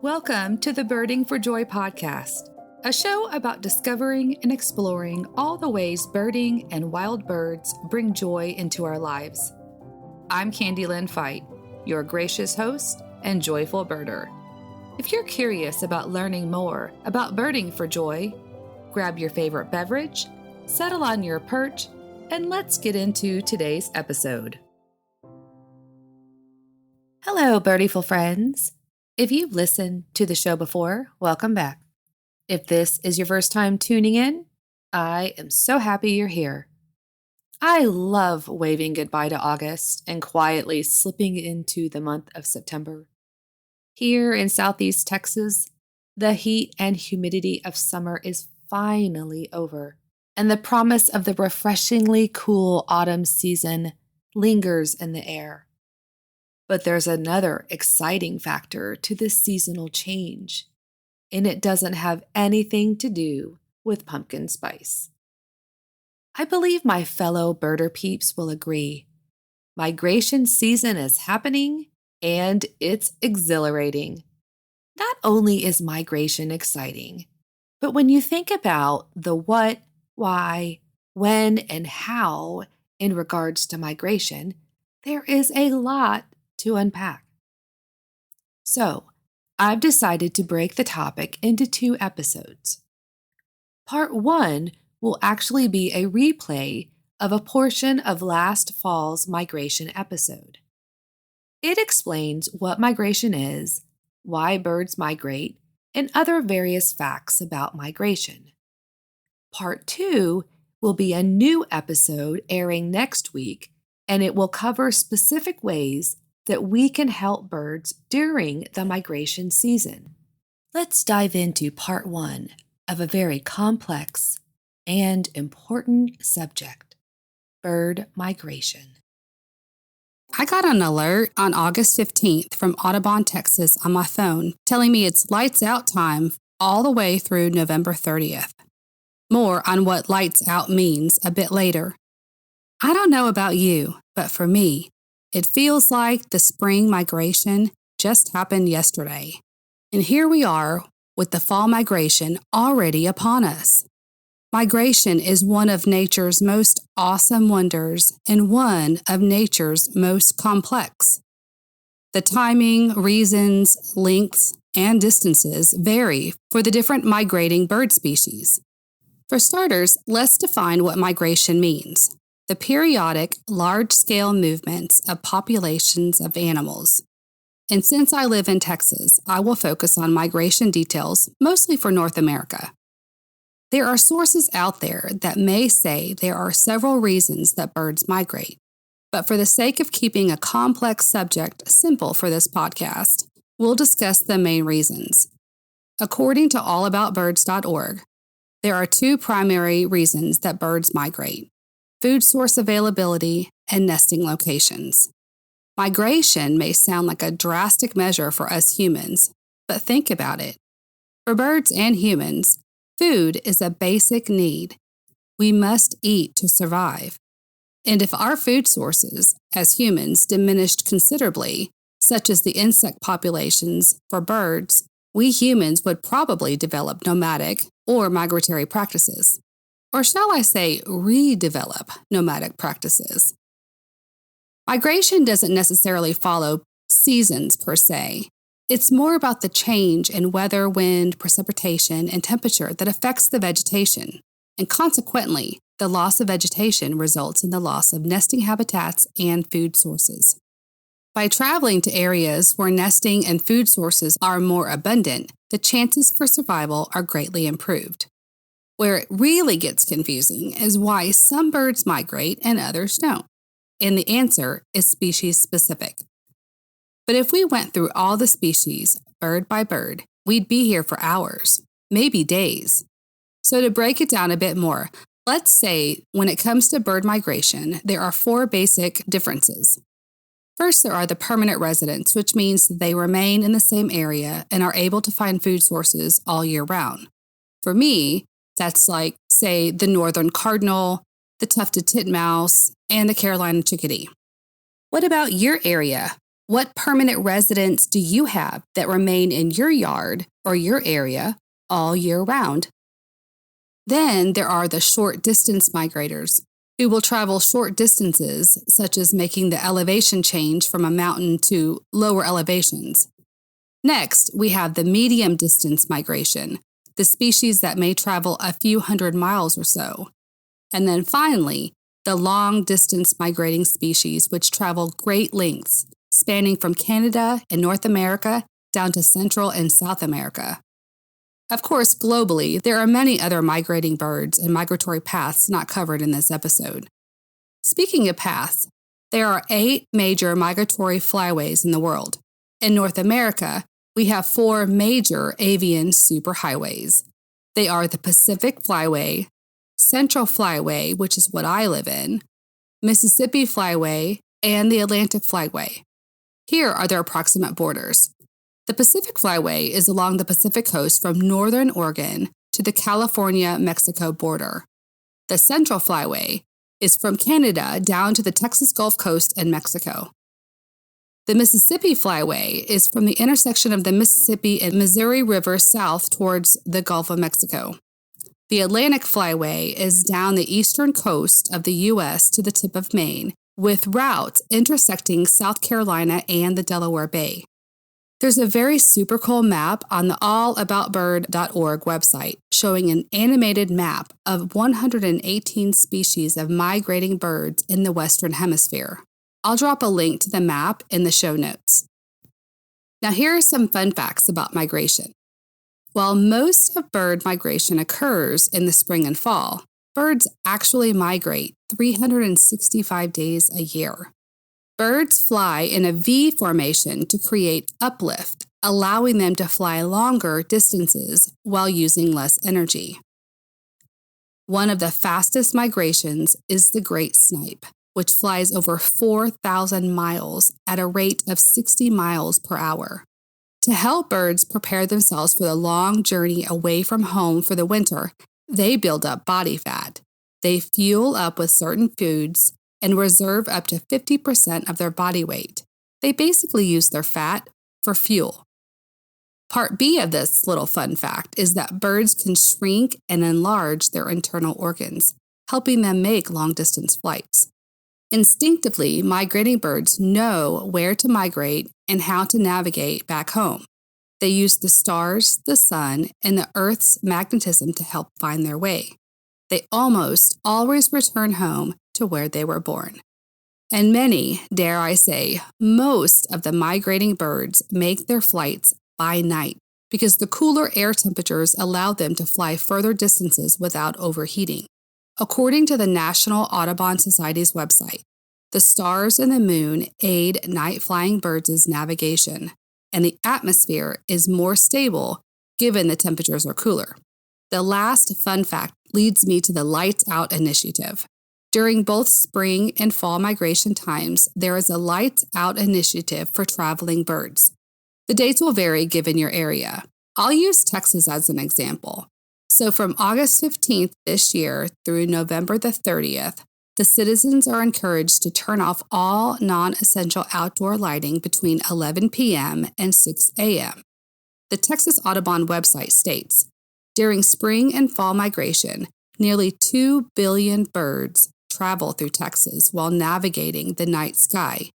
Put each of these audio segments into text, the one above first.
Welcome to the Birding for Joy podcast, a show about discovering and exploring all the ways birding and wild birds bring joy into our lives. I'm Candy Lynn Fight, your gracious host and joyful birder. If you're curious about learning more about birding for joy, grab your favorite beverage, settle on your perch, and let's get into today's episode. Hello, birdiful friends. If you've listened to the show before, welcome back. If this is your first time tuning in, I am so happy you're here. I love waving goodbye to August and quietly slipping into the month of September. Here in Southeast Texas, the heat and humidity of summer is finally over, and the promise of the refreshingly cool autumn season lingers in the air. But there's another exciting factor to this seasonal change, and it doesn't have anything to do with pumpkin spice. I believe my fellow birder peeps will agree. Migration season is happening, and it's exhilarating. Not only is migration exciting, but when you think about the what, why, when, and how in regards to migration, there is a lot to unpack. So, I've decided to break the topic into 2 episodes. Part 1 will actually be a replay of a portion of last fall's migration episode. It explains what migration is, why birds migrate, and other various facts about migration. Part 2 will be a new episode airing next week, and it will cover specific ways that we can help birds during the migration season. Let's dive into part 1 of a very complex and important subject, bird migration. I got an alert on August 15th from Audubon, Texas on my phone telling me it's lights out time all the way through November 30th. More on what lights out means a bit later. I don't know about you, but for me, it feels like the spring migration just happened yesterday. And here we are with the fall migration already upon us. Migration is one of nature's most awesome wonders and one of nature's most complex. The timing, reasons, lengths, and distances vary for the different migrating bird species. For starters, let's define what migration means. The periodic, large-scale movements of populations of animals. And since I live in Texas, I will focus on migration details, mostly for North America. There are sources out there that may say there are several reasons that birds migrate, but for the sake of keeping a complex subject simple for this podcast, we'll discuss the main reasons. According to allaboutbirds.org, there are 2 primary reasons that birds migrate: food source availability, and nesting locations. Migration may sound like a drastic measure for us humans, but think about it. For birds and humans, food is a basic need. We must eat to survive. And if our food sources, as humans, diminished considerably, such as the insect populations for birds, we humans would probably develop nomadic or migratory practices. Or shall I say, redevelop nomadic practices. Migration doesn't necessarily follow seasons per se. It's more about the change in weather, wind, precipitation, and temperature that affects the vegetation, and consequently, the loss of vegetation results in the loss of nesting habitats and food sources. By traveling to areas where nesting and food sources are more abundant, the chances for survival are greatly improved. Where it really gets confusing is why some birds migrate and others don't. And the answer is species specific. But if we went through all the species, bird by bird, we'd be here for hours, maybe days. So to break it down a bit more, let's say when it comes to bird migration, there are 4 basic differences. First, there are the permanent residents, which means they remain in the same area and are able to find food sources all year round. For me, that's like, say, the northern cardinal, the tufted titmouse, and the Carolina chickadee. What about your area? What permanent residents do you have that remain in your yard or your area all year round? Then there are the short distance migrators, who will travel short distances, such as making the elevation change from a mountain to lower elevations. Next, we have the medium distance migration, the species that may travel a few hundred miles or so. And then finally, the long distance migrating species, which travel great lengths, spanning from Canada and North America down to Central and South America. Of course, globally, there are many other migrating birds and migratory paths not covered in this episode. Speaking of paths, there are 8 major migratory flyways in the world. In North America, we have 4 major avian superhighways. They are the Pacific Flyway, Central Flyway, which is what I live in, Mississippi Flyway, and the Atlantic Flyway. Here are their approximate borders. The Pacific Flyway is along the Pacific coast from northern Oregon to the California-Mexico border. The Central Flyway is from Canada down to the Texas Gulf Coast and Mexico. The Mississippi Flyway is from the intersection of the Mississippi and Missouri River south towards the Gulf of Mexico. The Atlantic Flyway is down the eastern coast of the U.S. to the tip of Maine, with routes intersecting South Carolina and the Delaware Bay. There's a very super cool map on the allaboutbird.org website showing an animated map of 118 species of migrating birds in the Western Hemisphere. I'll drop a link to the map in the show notes. Now, here are some fun facts about migration. While most of bird migration occurs in the spring and fall, birds actually migrate 365 days a year. Birds fly in a V formation to create uplift, allowing them to fly longer distances while using less energy. One of the fastest migrations is the great snipe, which flies over 4,000 miles at a rate of 60 miles per hour. To help birds prepare themselves for the long journey away from home for the winter, they build up body fat. They fuel up with certain foods and reserve up to 50% of their body weight. They basically use their fat for fuel. Part B of this little fun fact is that birds can shrink and enlarge their internal organs, helping them make long-distance flights. Instinctively, migrating birds know where to migrate and how to navigate back home. They use the stars, the sun, and the Earth's magnetism to help find their way. They almost always return home to where they were born. And many, dare I say, most of the migrating birds make their flights by night because the cooler air temperatures allow them to fly further distances without overheating. According to the National Audubon Society's website, the stars and the moon aid night-flying birds' navigation, and the atmosphere is more stable given the temperatures are cooler. The last fun fact leads me to the Lights Out initiative. During both spring and fall migration times, there is a Lights Out initiative for traveling birds. The dates will vary given your area. I'll use Texas as an example. So from August 15th this year through November the 30th, the citizens are encouraged to turn off all non-essential outdoor lighting between 11 p.m. and 6 a.m. The Texas Audubon website states, during spring and fall migration, nearly 2 billion birds travel through Texas while navigating the night sky.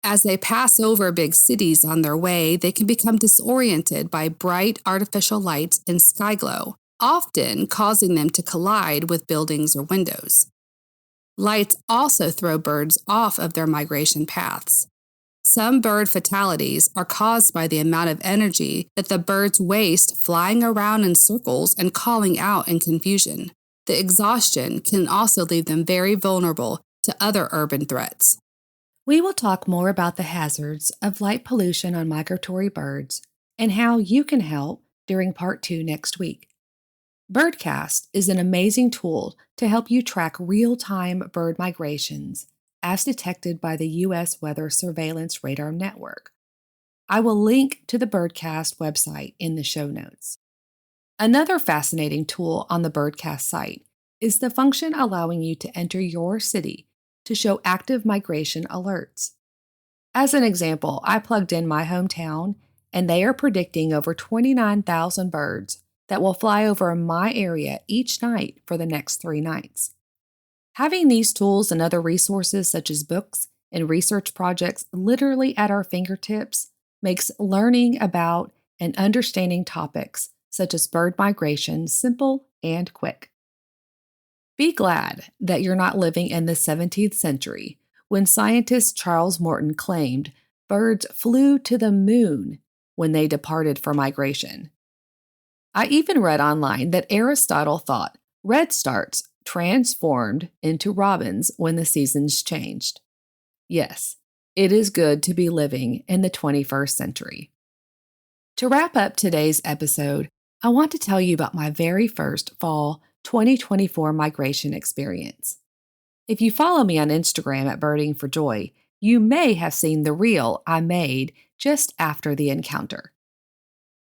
As they pass over big cities on their way, they can become disoriented by bright artificial lights and sky glow, often causing them to collide with buildings or windows. Lights also throw birds off of their migration paths. Some bird fatalities are caused by the amount of energy that the birds waste flying around in circles and calling out in confusion. The exhaustion can also leave them very vulnerable to other urban threats. We will talk more about the hazards of light pollution on migratory birds and how you can help during Part 2 next week. Birdcast is an amazing tool to help you track real-time bird migrations as detected by the U.S. Weather Surveillance Radar Network. I will link to the Birdcast website in the show notes. Another fascinating tool on the Birdcast site is the function allowing you to enter your city to show active migration alerts. As an example, I plugged in my hometown, and they are predicting over 29,000 birds that will fly over my area each night for the next 3 nights. Having these tools and other resources such as books and research projects literally at our fingertips makes learning about and understanding topics such as bird migration simple and quick. Be glad that you're not living in the 17th century when scientist Charles Morton claimed birds flew to the moon when they departed for migration. I even read online that Aristotle thought redstarts transformed into robins when the seasons changed. Yes, it is good to be living in the 21st century. To wrap up today's episode, I want to tell you about my very first fall 2024 migration experience. If you follow me on Instagram at Birding for Joy, you may have seen the reel I made just after the encounter.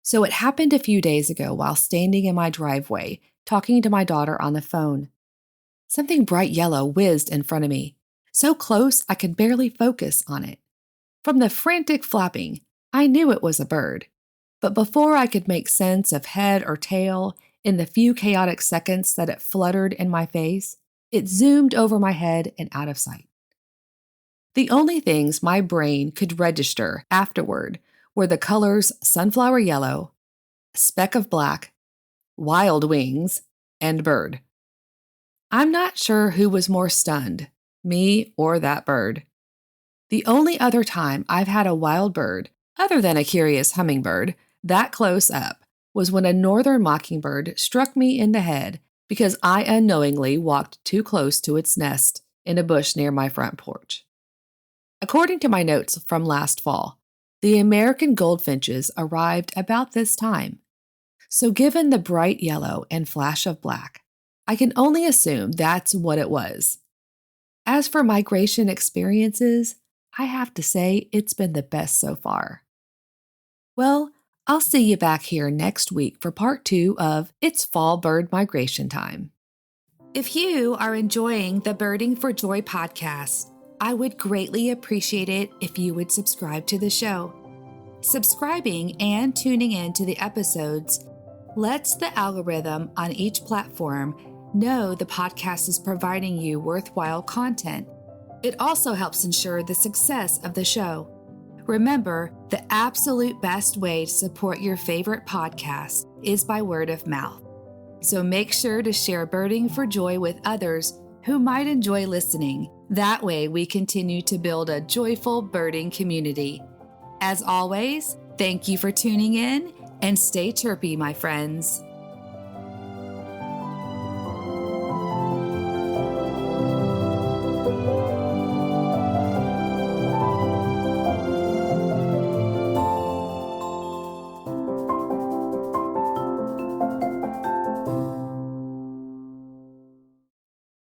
So it happened a few days ago while standing in my driveway talking to my daughter on the phone. Something bright yellow whizzed in front of me, so close I could barely focus on it. From the frantic flapping, I knew it was a bird. But before I could make sense of head or tail, in the few chaotic seconds that it fluttered in my face, it zoomed over my head and out of sight. The only things my brain could register afterward were the colors sunflower yellow, speck of black, wild wings, and bird. I'm not sure who was more stunned, me or that bird. The only other time I've had a wild bird, other than a curious hummingbird, that close up was when a northern mockingbird struck me in the head because I unknowingly walked too close to its nest in a bush near my front porch. According to my notes from last fall, the American goldfinches arrived about this time. So given the bright yellow and flash of black, I can only assume that's what it was. As for migration experiences, I have to say it's been the best so far. Well, I'll see you back here next week for part 2 of It's Fall Bird Migration Time. If you are enjoying the Birding for Joy podcast, I would greatly appreciate it if you would subscribe to the show. Subscribing and tuning in to the episodes lets the algorithm on each platform know the podcast is providing you worthwhile content. It also helps ensure the success of the show. Remember, the absolute best way to support your favorite podcast is by word of mouth. So make sure to share Birding for Joy with others who might enjoy listening. That way we continue to build a joyful birding community. As always, thank you for tuning in and stay chirpy, my friends.